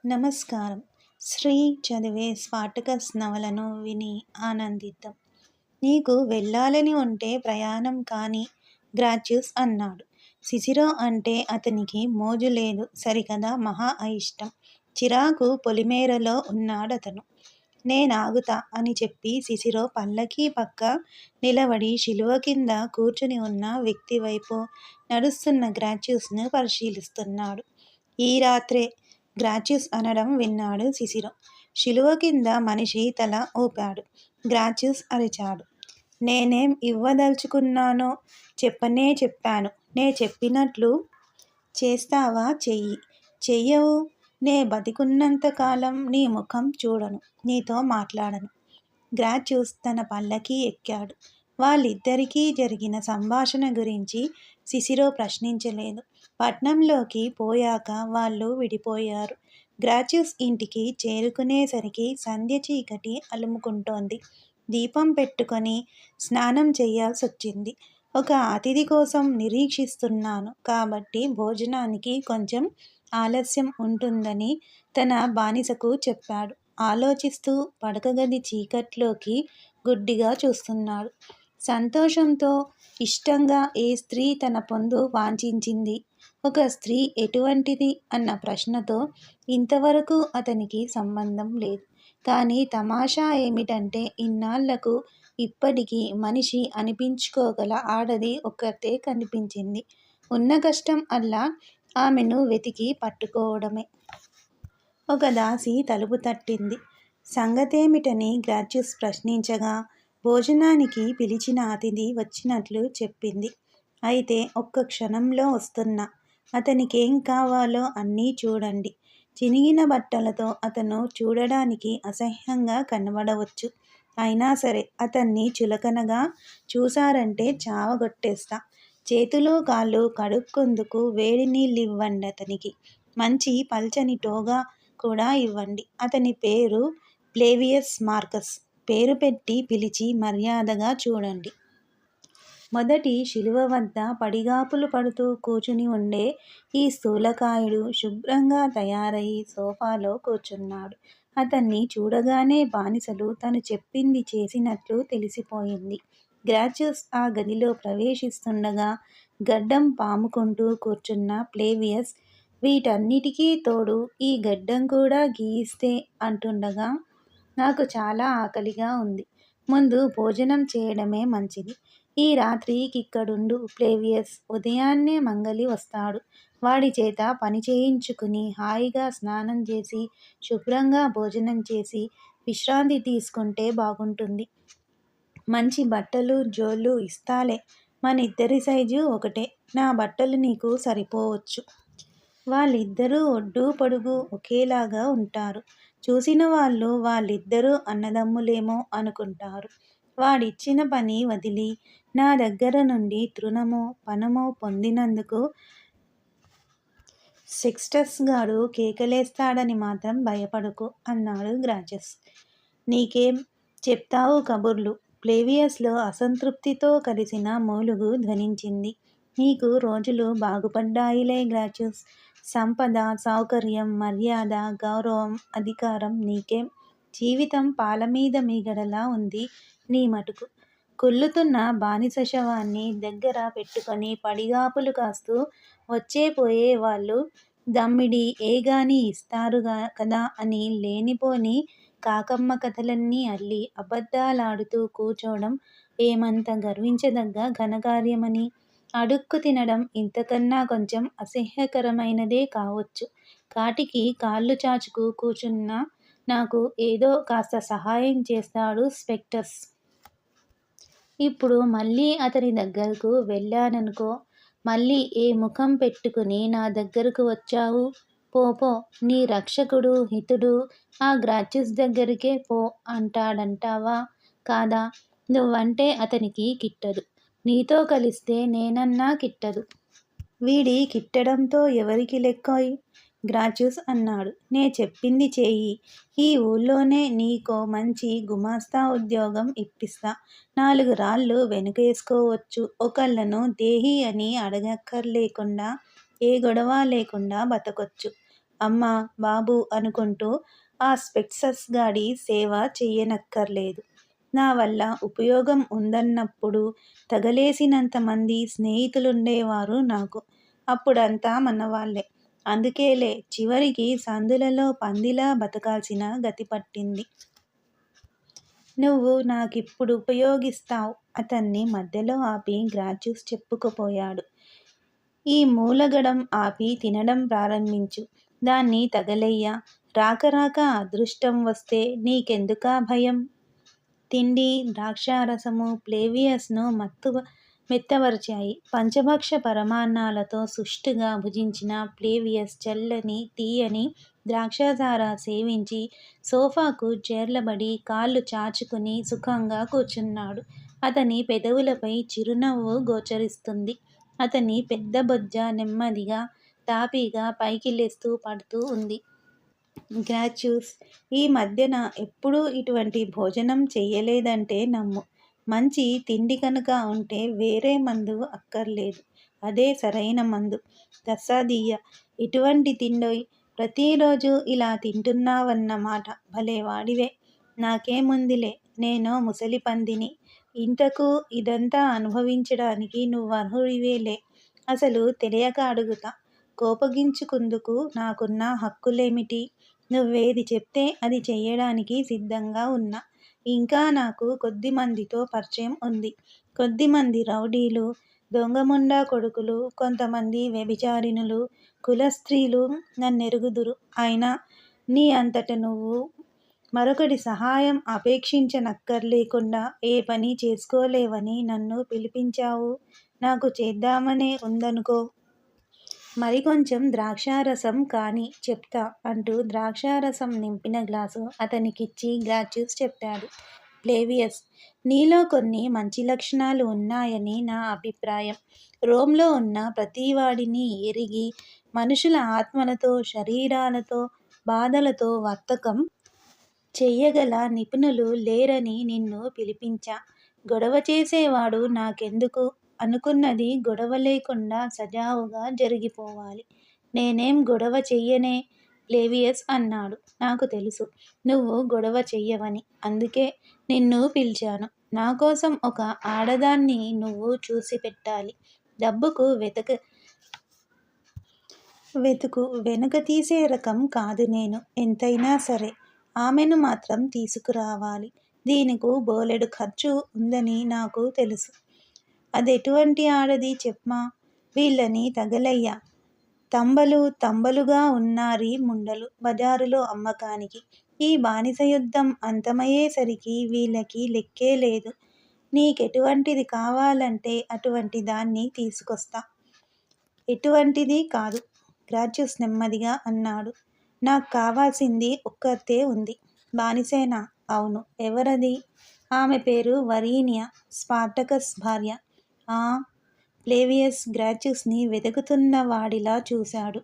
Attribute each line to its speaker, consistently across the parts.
Speaker 1: నమస్కారం. శ్రీ చదివే స్పాటకస్ నవలను విని ఆనందిద్దాం. నీకు వెళ్ళాలని ఉంటే ప్రయాణం కాని గ్రాచ్యూస్ అన్నాడు. సిసిరో అంటే అతనికి మోజు లేదు సరికదా మహా అయిష్టం. చిరాకు పొలిమేరలో ఉన్నాడతను. నేనాగుతా అని చెప్పి సిసిరో పల్లకీ పక్క నిలబడి శిలువ కింద కూర్చుని ఉన్న వ్యక్తి వైపు నడుస్తున్న గ్రాచ్యూస్ను పరిశీలిస్తున్నాడు. ఈ రాత్రే గ్రాచ్యూస్ అనడం విన్నాడు సిసిరో. శిలువ కింద మనిషి తల ఊపాడు. గ్రాచ్యూస్ అరిచాడు. నేనేం ఇవ్వదలుచుకున్నానో చెప్పనే చెప్పాను. నే చెప్పినట్లు చేస్తావా? చెయ్యి. చెయ్యవు. నే బతికున్నంతకాలం నీ ముఖం చూడను. నీతో మాట్లాడను. గ్రాచ్యూస్ తన పల్లకీ ఎక్కాడు. వాళ్ళిద్దరికీ జరిగిన సంభాషణ గురించి సిసిరో ప్రశ్నించలేదు. పట్నంలోకి పోయాక వాళ్ళు విడిపోయారు. గ్రాచ్యూస్ ఇంటికి చేరుకునేసరికి సంధ్య చీకటి అలుముకుంటోంది. దీపం పెట్టుకొని స్నానం చెయ్యాల్సొచ్చింది. ఒక అతిథి కోసం నిరీక్షిస్తున్నాను కాబట్టి భోజనానికి కొంచెం ఆలస్యం ఉంటుందని తన బానిసకు చెప్పాడు. ఆలోచిస్తూ పడకగది చీకట్లోకి గుడ్డిగా చూస్తున్నాడు. సంతోషంతో, ఇష్టంగా ఏ స్త్రీ తన పొందు వాంఛించింది? ఒక స్త్రీ ఎటువంటిది అన్న ప్రశ్నతో ఇంతవరకు అతనికి సంబంధం లేదు. కానీ తమాషా ఏమిటంటే ఇన్నాళ్లకు ఇప్పటికీ మనిషి అనిపించుకోగల ఆడది ఒక్కతే కనిపించింది. ఉన్న కష్టం అల్లా ఆమెను వెతికి పట్టుకోవడమే. ఒక దాసి తలుపు తట్టింది. సంగతేమిటని గ్రాచ్యూస్ ప్రశ్నించగా భోజనానికి పిలిచిన అతిథి వచ్చినట్లు చెప్పింది. అయితే ఒక్క క్షణంలో వస్తున్నా. అతనికేం కావాలో అన్నీ చూడండి. చినిగిన బట్టలతో అతను చూడడానికి అసహ్యంగా కనబడవచ్చు. అయినా సరే అతన్ని చులకనగా చూశారంటే చావగొట్టేస్తా. చేతులు కాళ్ళు కడుక్కుందుకు వేడి నీళ్ళివ్వండతనికి. మంచి పల్చని టోగా కూడా ఇవ్వండి. అతని పేరు ఫ్లేవియస్ మార్కస్. పేరు పెట్టి పిలిచి మర్యాదగా చూడండి. మొదటి శిలువ వద్ద పడిగాపులు పడుతూ కూచుని ఉండే ఈ స్థూలకాయుడు శుభ్రంగా తయారయి సోఫాలో కూర్చున్నాడు. అతన్ని చూడగానే బానిసలు తను చెప్పింది చేసినట్లు తెలిసిపోయింది. గ్రాచ్యూస్ ఆ గదిలో ప్రవేశిస్తుండగా గడ్డం పాముకుంటూ కూర్చున్న ఫ్లేవియస్ వీటన్నిటికీ తోడు ఈ గడ్డం కూడా గీయిస్తే అంటుండగా నాకు చాలా ఆకలిగా ఉంది. ముందు భోజనం చేయడమే మంచిది. ఈ రాత్రి కిక్కడుండు ఫ్లేవియస్. ఉదయాన్నే మంగలి వస్తాడు. వాడి చేత పని చేయించుకుని హాయిగా స్నానం చేసి శుభ్రంగా భోజనం చేసి విశ్రాంతి తీసుకుంటే బాగుంటుంది. మంచి బట్టలు జోళ్ళు ఇస్తాలే. మనిద్దరి సైజు ఒకటే. నా బట్టలు నీకు సరిపోవచ్చు. వాళ్ళిద్దరూ ఒడ్డూ పొడుగు ఒకేలాగా ఉంటారు. చూసిన వాళ్ళు వాళ్ళిద్దరూ అన్నదమ్ములేమో అనుకుంటారు. వాడిచ్చిన పని వదిలి నా దగ్గర నుండి తృణమో పణమో పొందినందుకు సెక్స్టస్ గాడు కేకలేస్తాడని మాత్రం భయపడకు అన్నాడు గ్రాచ్యూస్. నీకేం చెప్తావు కబుర్లు? ఫ్లేవియస్లో అసంతృప్తితో కలిసిన మూలుగు ధ్వనించింది. నీకు రోజులు బాగుపడ్డాయిలే గ్రాచ్యూస్. సంపద, సౌకర్యం, మర్యాద, గౌరవం, అధికారం నీకేం? జీవితం పాలమీద మీగడలా ఉంది నీ మటుకు. కుళ్ళుతున్న బానిస శవాన్ని దగ్గర పెట్టుకొని పడిగాపులు కాస్తూ వచ్చే పోయే వాళ్ళు దమ్మిడి ఏగాని ఇస్తారు కదా అని లేనిపోని కాకమ్మ కథలన్నీ అల్లి అబద్ధాలాడుతూ కూచోవడం ఏమంత గర్వించదగ్గ ఘనకార్యమని? అడుక్కు తినడం ఇంతకన్నా కొంచెం అసహ్యకరమైనదే కావచ్చు. కాటికి కాళ్ళు చాచుకు కూచున్న నాకు ఏదో కాస్త సహాయం చేస్తాడు స్పెక్టస్. ఇప్పుడు మళ్ళీ అతని దగ్గరకు వెళ్ళాననుకో. మళ్ళీ ఏ ముఖం పెట్టుకుని నా దగ్గరకు వచ్చావు? పో పో. నీ రక్షకుడు హితుడు ఆ గ్రాచ్యూస్ దగ్గరికే పో అంటాడంటావా? కాదా? నువ్వంటే అతనికి కిట్టదు. నీతో కలిస్తే నేనన్నా కిట్టదు. వీడి కిట్టడంతో ఎవరికి లెక్కోయ్? గ్రాచ్యూస్ అన్నాడు. నే చెప్పింది చేయి. ఈ ఊళ్ళోనే నీకో మంచి గుమాస్తా ఉద్యోగం ఇప్పిస్తా. 4 రాళ్ళు వెనకేసుకోవచ్చు. ఒకళ్ళను దేహీ అని అడగక్కర్లేకుండా ఏ గొడవ లేకుండా బతకొచ్చు. అమ్మా, బాబు అనుకుంటూ ఆ స్పెక్సస్ గాడి సేవ చెయ్యనక్కర్లేదు. నా వల్ల ఉపయోగం ఉందన్నప్పుడు తగలేసినంత మంది స్నేహితులుండేవారు నాకు. అప్పుడంతా మనవాళ్ళే. అందుకేలే చివరికి సందులలో పందిలా బతకాల్సిన గతి పట్టింది. నువ్వు నాకిప్పుడు ఉపయోగిస్తావ్ అతన్ని మధ్యలో ఆపి గ్రాచ్యూస్ చెప్పుకుపోయాడు. ఈ మూలగడం ఆపి తినడం ప్రారంభించు. దాన్ని తగలెయ్య. రాక రాక అదృష్టం వస్తే నీకెందుకా భయం? తిండి, ద్రాక్షారసము ప్లేవియస్ను మెత్తబరిచాయి. పంచభక్ష పరమాన్నాలతో సుష్టుగా భుజించిన ప్లేవియస్ చల్లని, తీయని ద్రాక్షాసార సేవించి సోఫాకు చేర్లబడి కాళ్ళు చాచుకుని సుఖంగా కూర్చున్నాడు. అతని పెదవులపై చిరునవ్వు గోచరిస్తుంది. అతని పెద్ద బొజ్జ నెమ్మదిగా, తాపీగా పైకి లేస్తూ పడుతూ ఉంది. గ్రాచ్యూస్, ఈ మధ్యన ఎప్పుడూ ఇటువంటి భోజనం చెయ్యలేదంటే నమ్ము. మంచి తిండి కనుక ఉంటే వేరే మందు అక్కర్లేదు. అదే సరైన మందు. తస్సాదియ్య, ఇటువంటి తిండోయ్. ప్రతిరోజూ ఇలా తింటున్నావన్నమాట. భలేవాడివే. నాకేముందిలే, నేనో ముసలిపందిని. ఇంతకూ ఇదంతా అనుభవించడానికి నువ్వర్హుడివేలే. అసలు తెలియక అడుగుతా. కోపగించుకుందుకు నాకున్న హక్కులేమిటి? నువ్వేది చెప్తే అది చెయ్యడానికి సిద్ధంగా ఉన్నా. ఇంకా నాకు కొద్దిమందితో పరిచయం ఉంది. కొద్దిమంది రౌడీలు, దొంగముండా కొడుకులు, కొంతమంది వ్యభిచారిణులు, కులస్త్రీలు నన్నెరుగుదురు. అయినా నీ అంతట నువ్వు మరొకటి సహాయం అపేక్షించనక్కర్లేకుండా ఏ పని చేసుకోలేవని నన్ను పిలిపించావు. నాకు చేద్దామనే ఉందనుకో. మరికొంచెం ద్రాక్షారసం కాని చెప్తా అంటూ ద్రాక్షారసం నింపిన గ్లాసు అతనికిచ్చి గ్రాచ్యూస్ చెప్పాడు. ప్లేవియస్, నీలో కొన్ని మంచి లక్షణాలు ఉన్నాయని నా అభిప్రాయం. రోమ్లో ఉన్న ప్రతివాడిని ఎరిగి మనుషుల ఆత్మలతో, శరీరాలతో, బాధలతో వర్తకం చెయ్యగల నిపుణులు లేరని నిన్ను పిలిపించా. గొడవ చేసేవాడు నాకెందుకు? అనుకున్నది గొడవ లేకుండా సజావుగా జరిగిపోవాలి. నేనేం గొడవ చెయ్యనే? ప్లేవియస్ అన్నాడు. నాకు తెలుసు నువ్వు గొడవ చెయ్యవని. అందుకే నిన్ను పిలిచాను. నాకోసం ఒక ఆడదాన్ని నువ్వు చూసి పెట్టాలి. డబ్బుకు వెతుకు. వెనుక తీసే రకం కాదు నేను. ఎంతైనా సరే ఆమెను మాత్రం తీసుకురావాలి. దీనికు బోలెడు ఖర్చు ఉందని నాకు తెలుసు. అదెటువంటి ఆడది చెప్మా? వీళ్ళని తగలెయ్య. తంబలుగా ఉన్నారీ ముండలు బజారులో అమ్మకానికి. ఈ బానిస యుద్ధం అంతమయ్యేసరికి వీళ్ళకి లెక్కే లేదు. నీకెటువంటిది కావాలంటే అటువంటి దాన్ని తీసుకొస్తా. ఎటువంటిది కాదు, గ్రాచ్యూస్ నెమ్మదిగా అన్నాడు. నాకు కావాల్సింది ఒక్కతే ఉంది. బానిసేనా? అవును. ఎవరది? ఆమె పేరు వరీనియా, స్పార్టకస్ భార్య. ఆ? ప్లేవియస్ గ్రాచ్యూస్ని వెతుకుతున్న వాడిలా చూశాడు.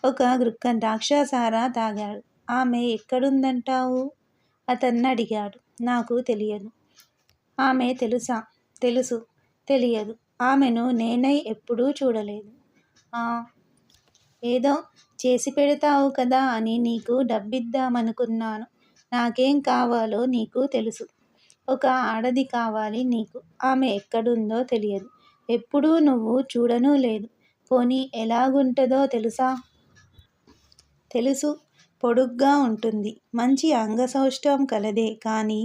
Speaker 1: ఒక గ్రుక్క ద్రాక్షాసార తాగాడు. ఆమె ఎక్కడుందంటావు? అతన్నడిగాడు. నాకు తెలియదు. ఆమె తెలుసా? తెలుసు. తెలియదు. ఆమెను నేనై ఎప్పుడూ చూడలేదు. ఆ? ఏదో చేసి పెడతావు కదా అని నీకు డబ్బిద్దామనుకున్నాను. నాకేం కావాలో నీకు తెలుసు. ఒక ఆడది కావాలి నీకు. ఆమె ఎక్కడుందో తెలియదు. ఎప్పుడూ నువ్వు చూడనూ లేదు. పోనీ ఎలాగుంటదో తెలుసా? తెలుసు. పొడుగ్గా ఉంటుంది. మంచి అంగసౌష్ఠవం కలదే కానీ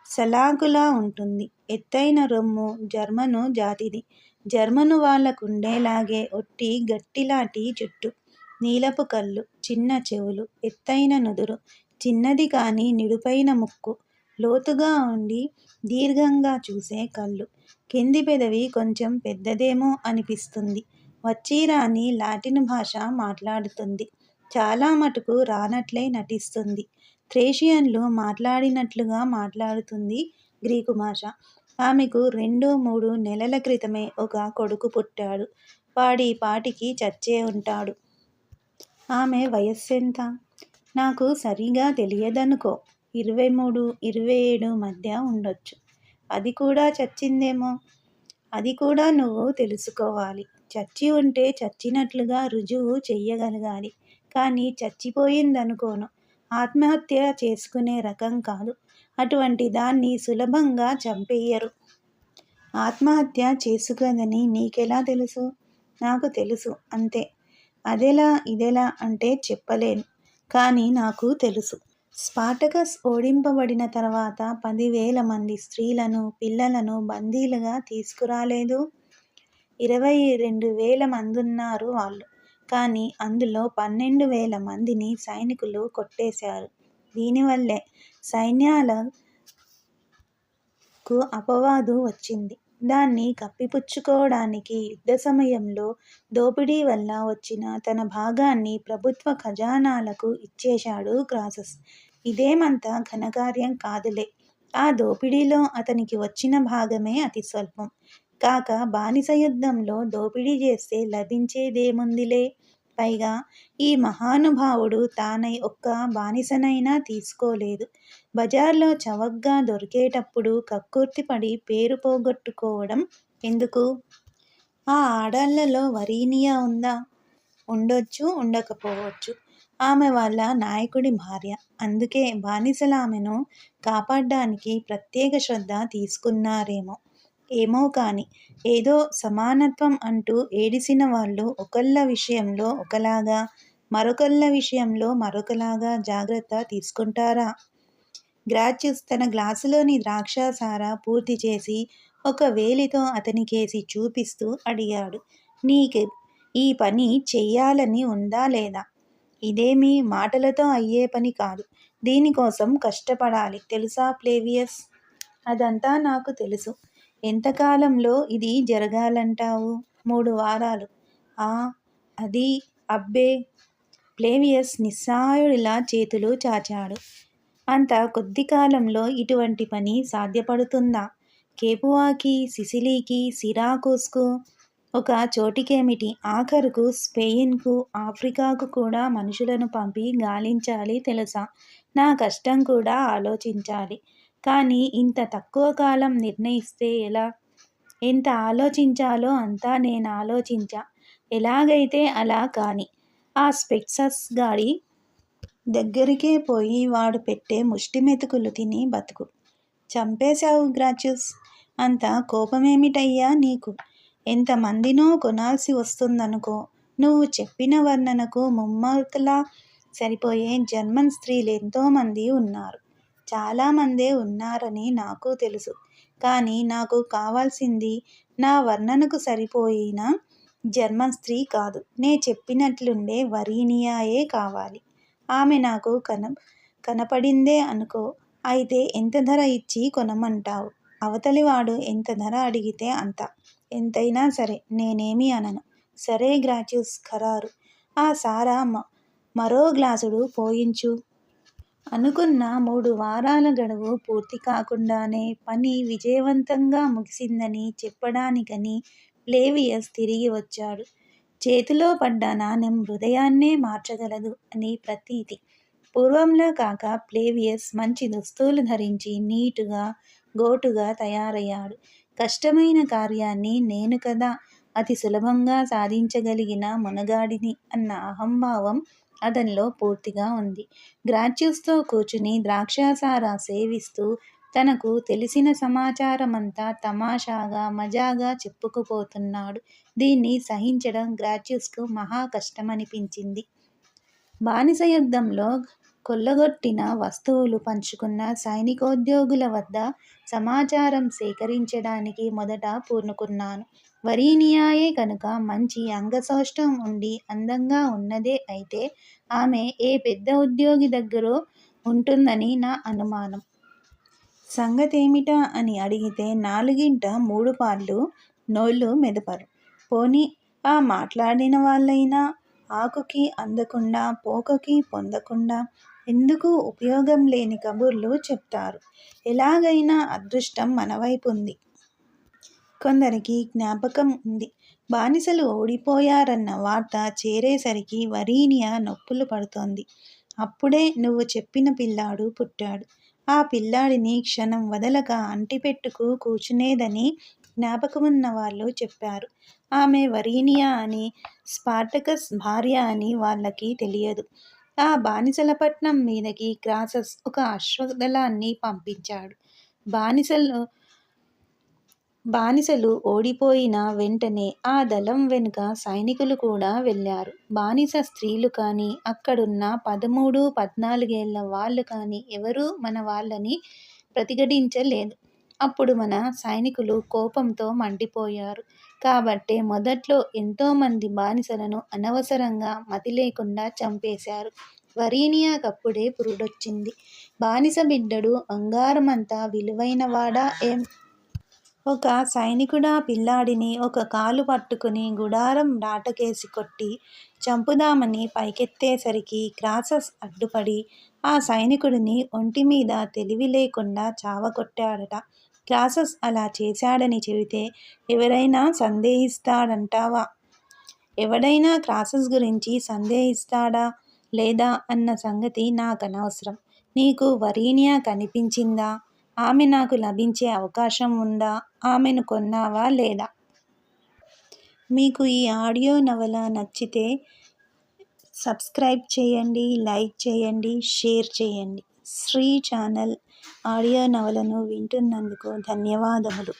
Speaker 1: సలాకులా ఉంటుంది. ఎత్తైన రొమ్ము. జర్మను జాతిది. జర్మను వాళ్ళకుండేలాగే ఒట్టి గట్టిలాటి జుట్టు, నీలపు కళ్ళు, చిన్న చెవులు, ఎత్తైన నుదురు, చిన్నది కాని నిడుపైన ముక్కు, లోతుగా ఉండి దీర్ఘంగా చూసే కళ్ళు, కింది పెదవి కొంచెం పెద్దదేమో అనిపిస్తుంది. వచ్చిరాని లాటిన్ భాష మాట్లాడుతుంది. చాలా మటుకు రానట్లే నటిస్తుంది. థ్రేషియన్లు మాట్లాడినట్లుగా మాట్లాడుతుంది గ్రీకు భాష. ఆమెకు 2-3 నెలల క్రితమే ఒక కొడుకు పుట్టాడు. వాడీ పాటికి చచ్చే ఉంటాడు. ఆమె వయస్సెంత? నాకు సరిగా తెలియదనుకో. 23-27 మధ్య ఉండొచ్చు. అది కూడా చచ్చిందేమో. అది కూడా నువ్వు తెలుసుకోవాలి. చచ్చి ఉంటే చచ్చినట్లుగా రుజువు చెయ్యగలగాలి. కానీ చచ్చిపోయిందనుకోను. ఆత్మహత్య చేసుకునే రకం కాదు. అటువంటి దాన్ని సులభంగా చంపేయరు. ఆత్మహత్య చేసుకోదని నీకెలా తెలుసు? నాకు తెలుసు అంతే. అదెలా ఇదెలా అంటే చెప్పలేను. కానీ నాకు తెలుసు. స్పార్టకస్ ఓడింపబడిన తర్వాత 10,000 మంది స్త్రీలను, పిల్లలను బందీలుగా తీసుకురాలేదు. 22,000 మందున్నారు వాళ్ళు. కానీ అందులో 12,000 మందిని సైనికులు కొట్టేశారు. దీనివల్లే సైన్యాలకు అపవాదు వచ్చింది. దాన్ని కప్పిపుచ్చుకోవడానికి యుద్ధ సమయంలో దోపిడీ వల్ల వచ్చిన తన భాగాన్ని ప్రభుత్వ ఖజానాలకు ఇచ్చేశాడు క్రాసస్. ఇదేమంత ఘనకార్యం కాదులే. ఆ దోపిడీలో అతనికి వచ్చిన భాగమే అతి స్వల్పం. కాక బానిస యుద్ధంలో దోపిడీ చేస్తే లభించేదేముందిలే. పైగా ఈ మహానుభావుడు తానై ఒక్క బానిసనైనా తీసుకోలేదు. బజార్లో చవకగా దొరికేటప్పుడు కక్కుర్తిపడి పేరు పోగొట్టుకోవడం ఎందుకు? ఆ ఆడాళ్లలో వరీనియా ఉందా? ఉండొచ్చు, ఉండకపోవచ్చు. ఆమె వాళ్ళ నాయకుడి భార్య. అందుకే బానిసలామెను కాపాడ్డానికి ప్రత్యేక శ్రద్ధ తీసుకున్నారేమో. ఏమో కాని ఏదో సమానత్వం అంటూ ఏడిసిన వాళ్ళు ఒకళ్ళ విషయంలో ఒకలాగా, మరొకళ్ళ విషయంలో మరొకలాగా జాగ్రత్త తీసుకుంటారా? గ్రాచ్యూస్ తన గ్లాసులోని ద్రాక్షాసారా పూర్తి చేసి ఒక వేలితో అతనికేసి చూపిస్తూ అడిగాడు. నీకు ఈ పని చెయ్యాలని ఉందా లేదా? ఇదేమీ మాటలతో అయ్యే పని కాదు. దీనికోసం కష్టపడాలి తెలుసా ఫ్లేవియస్? అదంతా నాకు తెలుసు. ఎంతకాలంలో ఇది జరగాలంటావు? 3 వారాలు. ఆ అది అబ్బే. ఫ్లేవియస్ నిస్సహాయుడిలా చేతులు చాచాడు. అంత కొద్ది కాలంలో ఇటువంటి పని సాధ్యపడుతుందా? కేపువాకి, సిసిలీకి, సిరాకూస్కు, ఒక చోటికేమిటి, ఆఖరుకు స్పెయిన్కు, ఆఫ్రికాకు కూడా మనుషులను పంపి గాలించాలి తెలుసా? నా కష్టం కూడా ఆలోచించాలి. కానీ ఇంత తక్కువ కాలం నిర్ణయిస్తే ఎలా? ఎంత ఆలోచించాలో అంతా నేనాలోచించా. ఎలాగైతే అలా కాని. ఆ స్పెక్సస్ గాడి దగ్గరికే పోయి వాడు పెట్టే ముష్టి మెతుకులు తిని బతుకు. చంపేశావు గ్రాచ్యూస్. అంత కోపమేమిటయ్యా నీకు? ఎంతమందినో కొనాల్సి వస్తుందనుకో. నువ్వు చెప్పిన వర్ణనకు ముమ్మూర్తులా సరిపోయే జర్మన్ స్త్రీలెంతోమంది ఉన్నారు. చాలామందే ఉన్నారని నాకు తెలుసు. కానీ నాకు కావాల్సింది నా వర్ణనకు సరిపోయిన జర్మన్ స్త్రీ కాదు. నే చెప్పినట్లుండే వరీనియాయే కావాలి. ఆమె నాకు కనపడిందే అనుకో. అయితే ఎంత ధర ఇచ్చి కొనమంటావు? అవతలివాడు ఎంత ధర అడిగితే అంత. ఎంతైనా సరే నేనేమీ అనను. సరే గ్రాచ్యూస్ ఖరారు. ఆ సారా మరో గ్లాసుడు పోయించు. అనుకున్న 3 వారాల గడువు పూర్తి కాకుండానే పని విజయవంతంగా ముగిసిందని చెప్పడానికని ఫ్లేవియస్ తిరిగి వచ్చాడు. చేతిలో పడ్డ నాణెం హృదయాన్నే మార్చగలదు అని ప్రతీతి. పూర్వంలా కాక ఫ్లేవియస్ మంచి దుస్తులు ధరించి నీటుగా, గోటుగా తయారయ్యాడు. కష్టమైన కార్యాన్ని నేను కదా అతి సులభంగా సాధించగలిగిన మొనగాడిని అన్న అహంభావం అతనిలో పూర్తిగా ఉంది. గ్రాచ్యూస్తో కూర్చుని ద్రాక్షాసారా సేవిస్తూ తనకు తెలిసిన సమాచారమంతా తమాషాగా, మజాగా చెప్పుకుపోతున్నాడు. దీన్ని సహించడం గ్రాచ్యూస్కు మహా కష్టమనిపించింది. బానిస యుద్ధంలో కొల్లగొట్టిన వస్తువులు పంచుకున్న సైనికోద్యోగుల వద్ద సమాచారం సేకరించడానికి మొదట పూనుకున్నాను. వరీనియాయే కనుక మంచి అంగసౌష్ఠవం ఉండి అందంగా ఉన్నదే అయితే ఆమె ఏ పెద్ద ఉద్యోగి దగ్గరో ఉంటుందని నా అనుమానం. సంగతేమిటా అని అడిగితే 4గింట 3 పాళ్ళు నోళ్ళు మెదపరు. పోనీ ఆ మాట్లాడిన వాళ్ళైనా ఆకుకి అందకుండా పోకకి పొందకుండా ఎందుకు ఉపయోగం లేని కబుర్లు చెప్తారు. ఎలాగైనా అదృష్టం మనవైపుంది. కొందరికి జ్ఞాపకం ఉంది. బానిసలు ఓడిపోయారన్న వార్త చేరేసరికి వరీనియా నొప్పులు పడుతోంది. అప్పుడే నువ్వు చెప్పిన పిల్లాడు పుట్టాడు. ఆ పిల్లాడిని క్షణం వదలక అంటిపెట్టుకు కూర్చునేదని జ్ఞాపకమున్న వాళ్ళు చెప్పారు. ఆమె వరీనియా అని, స్పార్టకస్ భార్య అని వాళ్ళకి తెలియదు. ఆ బానిసల పట్నం మీదకి క్రాసస్ ఒక అశ్వదళాన్ని పంపించాడు. బానిసలు ఓడిపోయిన వెంటనే ఆ దళం వెనుక సైనికులు కూడా వెళ్ళారు. బానిస స్త్రీలు కానీ, అక్కడున్న 13, 14 వాళ్ళు కానీ ఎవరూ మన వాళ్ళని ప్రతిఘటించలేదు. అప్పుడు మన సైనికులు కోపంతో మండిపోయారు. కాబట్టే మొదట్లో ఎంతోమంది బానిసలను అనవసరంగా మతి లేకుండా చంపేశారు. వరీనియాకప్పుడే పురుడొచ్చింది. బానిస బిడ్డడు బంగారమంత విలువైనవాడా ఏం? ఒక సైనికుడా పిల్లాడిని ఒక కాలు పట్టుకుని గుడారం రాటకేసి కొట్టి చంపుదామని పైకెత్తేసరికి క్రాసస్ అడ్డుపడి ఆ సైనికుడిని ఒంటిమీద తెలివి లేకుండా చావకొట్టాడట. క్రాసస్ అలా చేశాడని చెబితే ఎవరైనా సందేహిస్తాడంటావా? ఎవడైనా క్రాసస్ గురించి సందేహిస్తాడా లేదా అన్న సంగతి నాకనవసరం. నీకు వరీనియా కనిపించిందా? ఆమె నాకు లభించే అవకాశం ఉందా? ఆమెను కొన్నావా లేదా? మీకు ఈ ఆడియో నవల నచ్చితే సబ్స్క్రైబ్ చేయండి, లైక్ చేయండి, షేర్ చేయండి. శ్రీ ఛానల్ ఆడియో నవలను వింటున్నందుకు ధన్యవాదములు.